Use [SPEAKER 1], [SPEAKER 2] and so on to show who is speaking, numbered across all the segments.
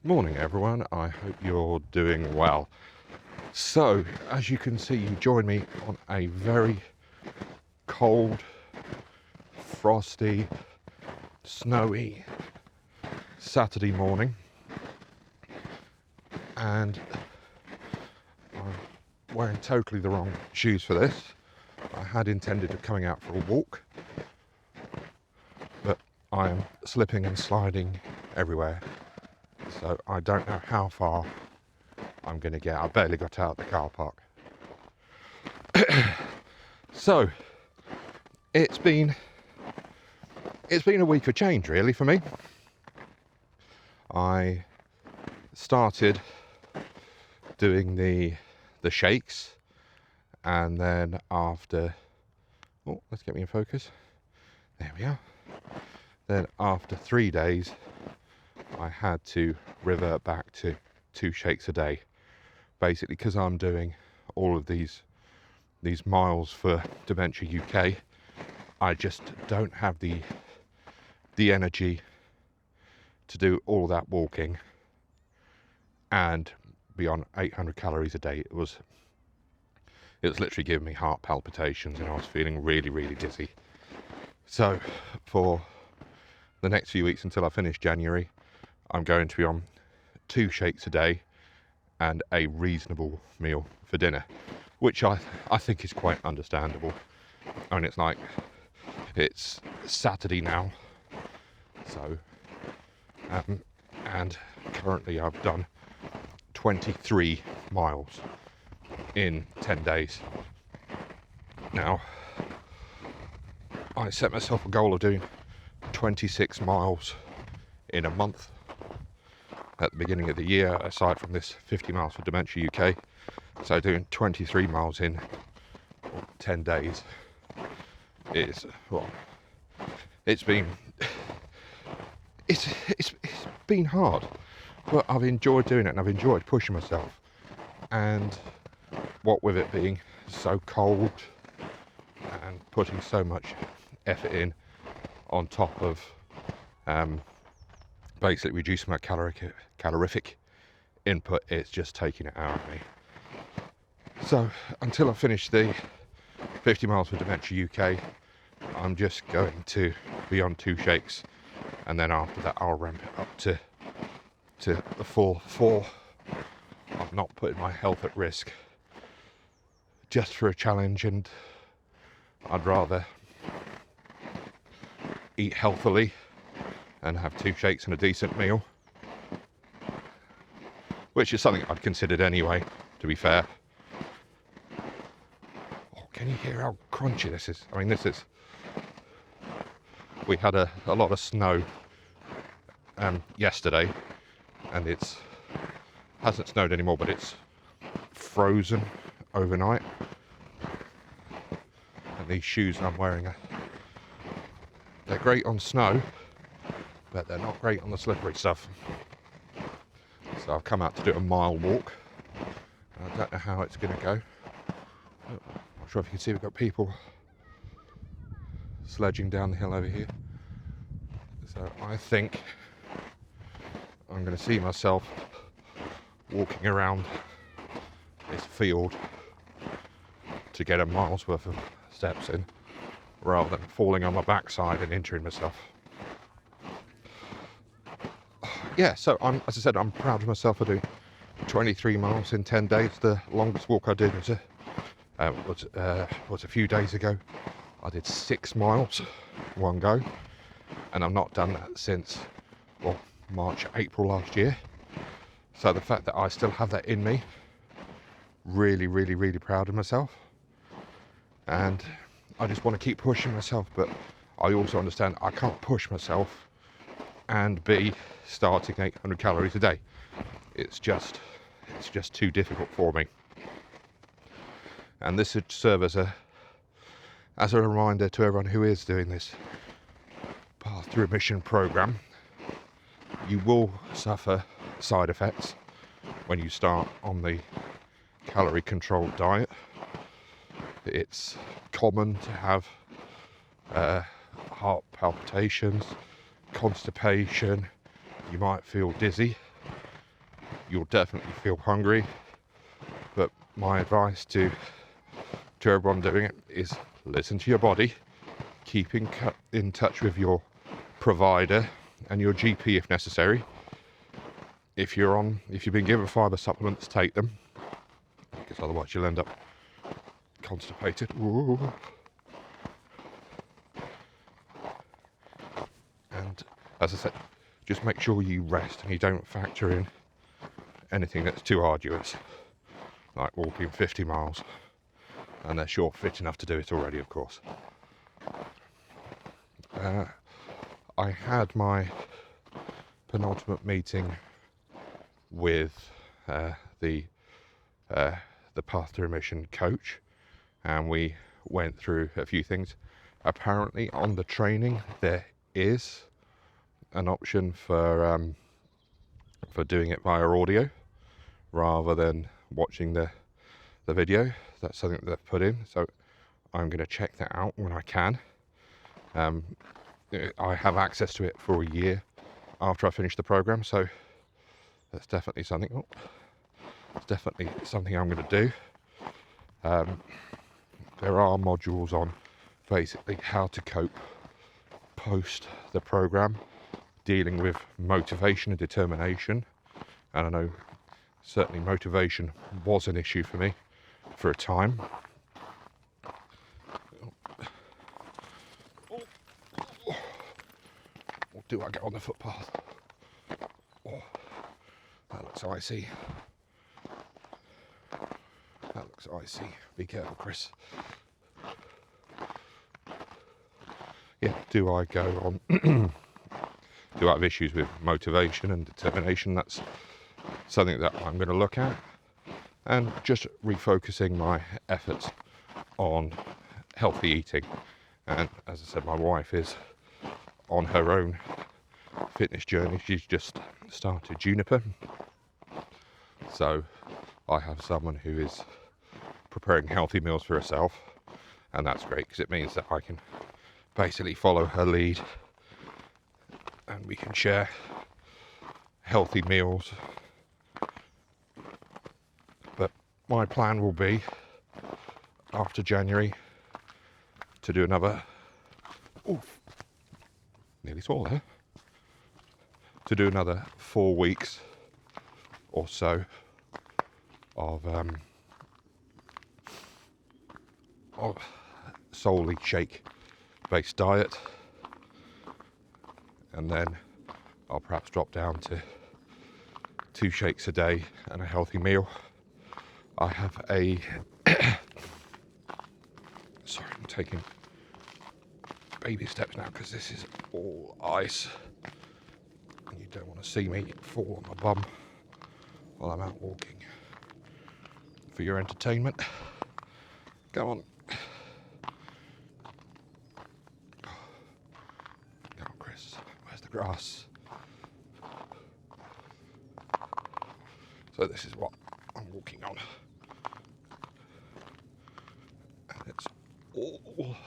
[SPEAKER 1] Morning everyone, I hope you're doing well. So, as you can see, you join me on a very cold, frosty, snowy Saturday morning, and I'm wearing totally the wrong shoes for this. I had intended of coming out for a walk, but I am slipping and sliding everywhere, so I don't know how far I'm going to get. I barely got out of the car park. So it's been a week of change really for me. I started doing the shakes, and then after, let's get me in focus. There we are. Then after 3 days, I had to revert back to 2 shakes a day, basically because I'm doing all of these miles for Dementia UK. I just don't have the energy to do all that walking and be on 800 calories a day. It was literally giving me heart palpitations, and I was feeling really, really dizzy. So for the next few weeks until I finish January, I'm going to be on 2 shakes a day and a reasonable meal for dinner, which I think is quite understandable. I mean, it's Saturday now, so and currently I've done 23 miles in 10 days. Now, I set myself a goal of doing 26 miles in a month at the beginning of the year, aside from this 50 miles for Dementia UK. So doing 23 miles in 10 days is, well, it's been hard, but I've enjoyed doing it, and I've enjoyed pushing myself. And what with it being so cold and putting so much effort in, on top of basically reducing my calorific input, it's just taking it out of me. So until I finish the 50 miles for Dementia UK, I'm just going to be on 2 shakes, and then after that I'll ramp it up to the full 4. I'm not putting my health at risk just for a challenge, and I'd rather eat healthily and have 2 shakes and a decent meal, which is something I'd considered anyway, to be fair. Oh, can you hear how crunchy this is? I mean, we had a lot of snow yesterday, and it hasn't snowed anymore, but it's frozen overnight. And these shoes I'm wearing they're great on snow, but they're not great on the slippery stuff. So I've come out to do a mile walk. I don't know how it's going to go. I'm not sure if you can see, we've got people sledging down the hill over here. So I think I'm going to see myself walking around this field to get a mile's worth of steps in, rather than falling on my backside and injuring myself. Yeah, so as I said, I'm proud of myself for doing 23 miles in 10 days. The longest walk I did was a few days ago. I did 6 miles in one go, and I've not done that since, March, April last year. So the fact that I still have that in me, really, really, really proud of myself. And I just want to keep pushing myself, but I also understand I can't push myself and be starting 800 calories a day. It's just too difficult for me. And this should serve as a reminder to everyone who is doing this Path to Remission program. You will suffer side effects when you start on the calorie controlled diet. It's common to have heart palpitations, constipation, you might feel dizzy, you'll definitely feel hungry. But my advice to everyone doing it is listen to your body, keep in touch with your provider and your GP if necessary. If you've been given fibre supplements, take them, because otherwise you'll end up constipated. Ooh. And as I said, just make sure you rest and you don't factor in anything that's too arduous, like walking 50 miles, unless you're fit enough to do it already, of course. I had my penultimate meeting with the Path to Remission coach, and we went through a few things. Apparently on the training there is an option for doing it via audio rather than watching the video. That's something that they've put in, so I'm going to check that out when I can. I have access to it for a year after I finish the program, so that's definitely something. It's definitely something I'm going to do. There are modules on basically how to cope post the program, dealing with motivation and determination. And I know certainly motivation was an issue for me for a time. Or do I get on the footpath? Oh, that looks icy. That looks icy. Be careful, Chris. Yeah, do I go on? Do I have issues with motivation and determination? That's something that I'm going to look at, and just refocusing my efforts on healthy eating. And as I said, my wife is on her own fitness journey. She's just started Juniper, so I have someone who is preparing healthy meals for herself, and that's great because it means that I can basically follow her lead and we can share healthy meals. But my plan will be, after January, to do another, nearly swallowed there, to do another 4 weeks or so of solely shake-based diet, and then I'll perhaps drop down to 2 shakes a day and a healthy meal. I have a sorry, I'm taking baby steps now because this is all ice. You don't want to see me fall on my bum while I'm out walking. For your entertainment. Go on. Go on, Chris. Where's the grass? So this is what I'm walking on. And it's all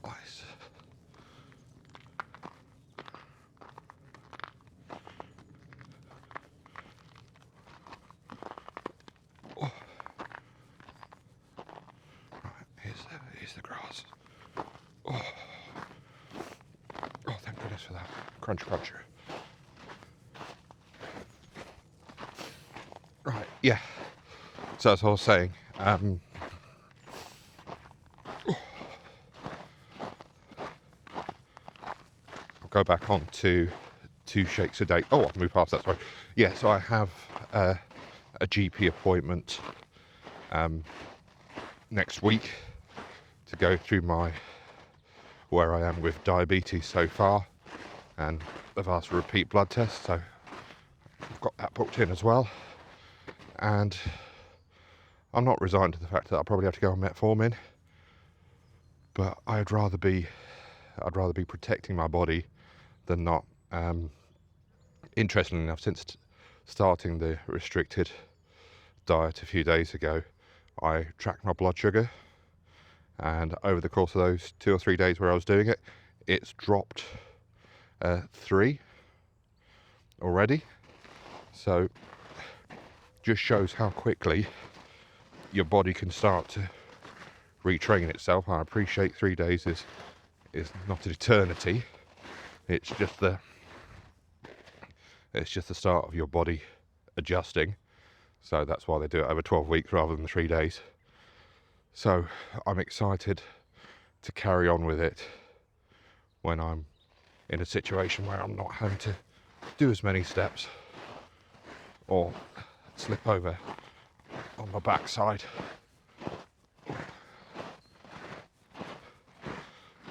[SPEAKER 1] ice. Oh. Right, here's the grass. Oh. Oh, thank goodness for that. Crunch cruncher. Right, yeah. So as I was saying, I'll go back on to 2 shakes a day. Oh, I've moved past that, sorry. Yeah, so I have a GP appointment next week to go through where I am with diabetes so far, and they've asked for a repeat blood test, so I've got that booked in as well. And I'm not resigned to the fact that I'll probably have to go on metformin, but I'd rather be protecting my body than not. Interestingly enough, since starting the restricted diet a few days ago, I tracked my blood sugar, and over the course of those 2 or 3 days where I was doing it, it's dropped 3 already. So just shows how quickly your body can start to retrain itself. I appreciate 3 days is not an eternity. It's just the start of your body adjusting. So that's why they do it over 12 weeks rather than 3 days. So I'm excited to carry on with it when I'm in a situation where I'm not having to do as many steps or slip over on my backside.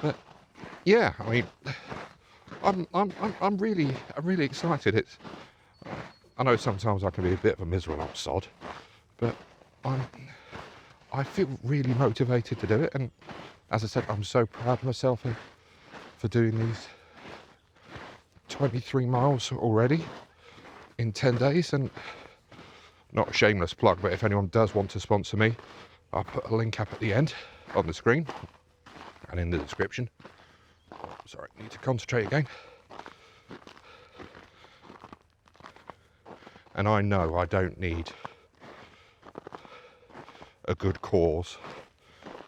[SPEAKER 1] But yeah, I mean, I'm really excited. I know sometimes I can be a bit of a miserable old sod, but I feel really motivated to do it. And as I said, I'm so proud of myself for doing these 23 miles already in 10 days. And not a shameless plug, but if anyone does want to sponsor me, I'll put a link up at the end on the screen and in the description. Sorry, need to concentrate again. And I know I don't need a good cause,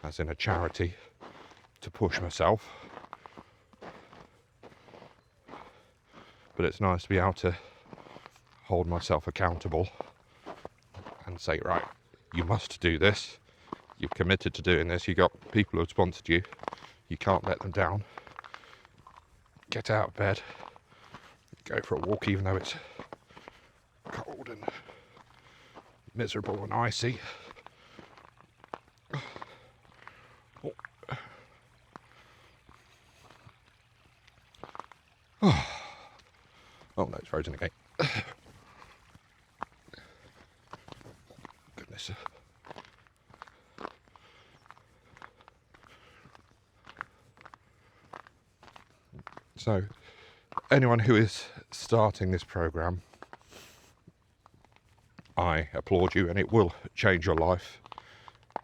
[SPEAKER 1] as in a charity, to push myself. But it's nice to be able to hold myself accountable and say, right, you must do this. You've committed to doing this. You've got people who have sponsored you. You can't let them down. Get out of bed. Go for a walk even though it's cold and miserable and icy. Oh no, it's frozen again. Goodness. So, anyone who is starting this program, I applaud you, and it will change your life.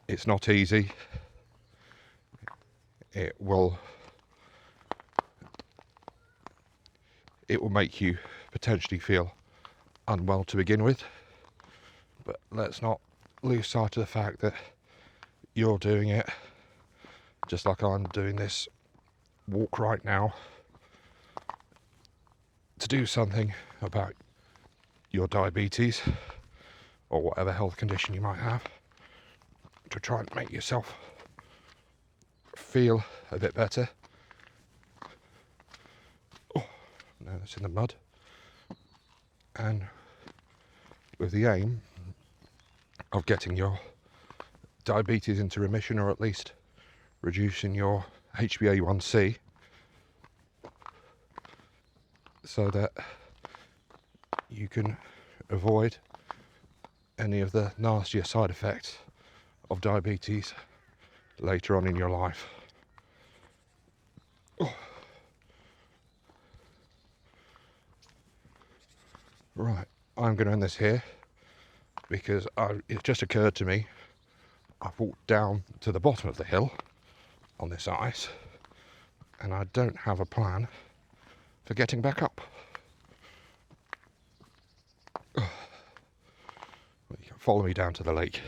[SPEAKER 1] It's not easy. It will make you potentially feel unwell to begin with, but let's not lose sight of the fact that you're doing it just like I'm doing this walk right now to do something about your diabetes or whatever health condition you might have, to try and make yourself feel a bit better. Oh, no, that's in the mud. And with the aim of getting your diabetes into remission, or at least reducing your HbA1c, so that you can avoid any of the nastier side effects of diabetes later on in your life. Oh. Right, I'm going to end this here because it just occurred to me I've walked down to the bottom of the hill on this ice and I don't have a plan for getting back up. You can follow me down to the lake.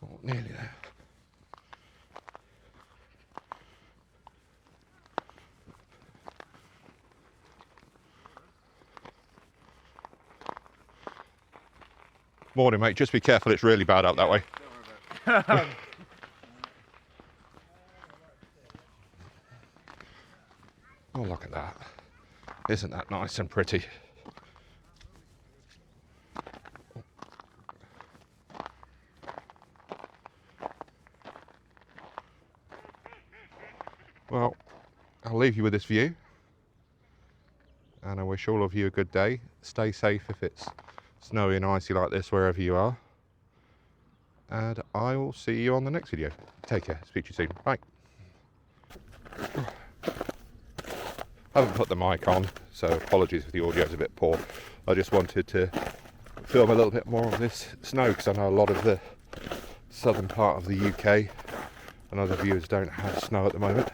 [SPEAKER 1] Oh, nearly there. Morning, mate. Just be careful, it's really bad out that way. Oh, look at that. Isn't that nice and pretty? Well, I'll leave you with this view. And I wish all of you a good day. Stay safe if it's snowy and icy like this wherever you are. And I will see you on the next video. Take care. Speak to you soon. Bye. I haven't put the mic on, so apologies if the audio is a bit poor. I just wanted to film a little bit more of this snow because I know a lot of the southern part of the UK and other viewers don't have snow at the moment.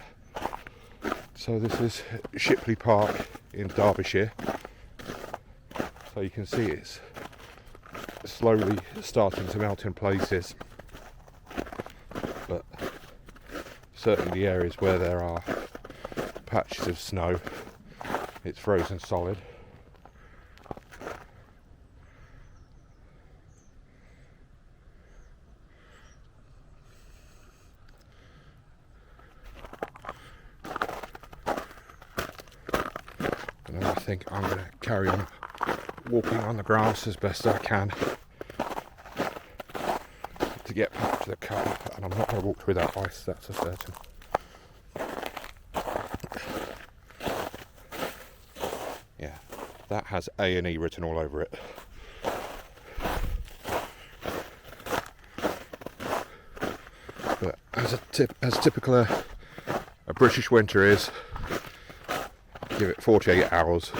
[SPEAKER 1] So this is Shipley Park in Derbyshire. So you can see it's slowly starting to melt in places, but certainly the areas where there are patches of snow, it's frozen solid. And I think I'm going to carry on walking on the grass as best I can to get back to the car, and I'm not going to walk through that ice, that's a certain. Yeah, that has A&E written all over it. But as typical a British winter is, give it 48 hours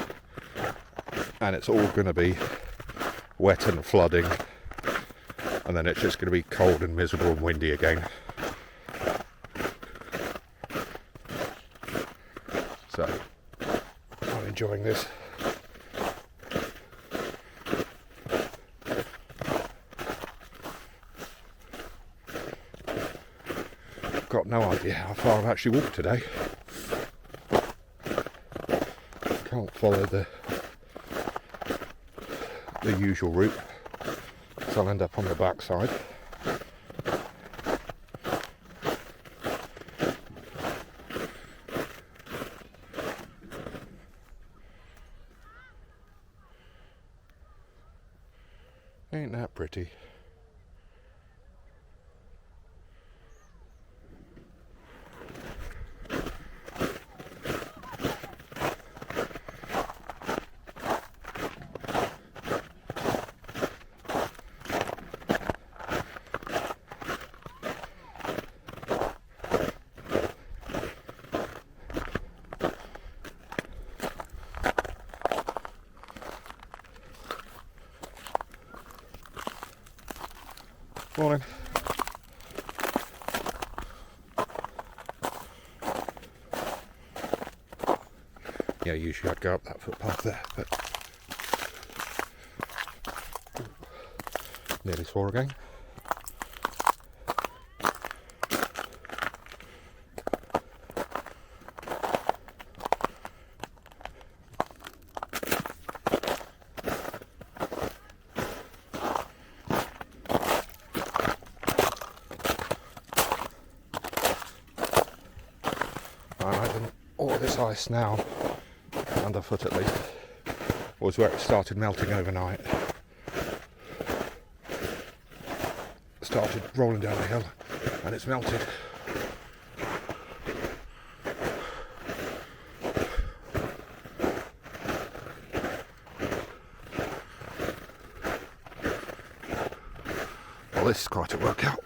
[SPEAKER 1] and it's all going to be wet and flooding, and then it's just going to be cold and miserable and windy again. So I'm enjoying this. Got no idea how far I've actually walked today. Can't follow the usual route, so I'll end up on the back side. Ain't that pretty? Morning. Yeah, usually I'd go up that footpath there, but nearly swore again. I imagine all of this ice now, underfoot at least, was where it started melting overnight. Started rolling down the hill and it's melted. Well, this is quite a workout.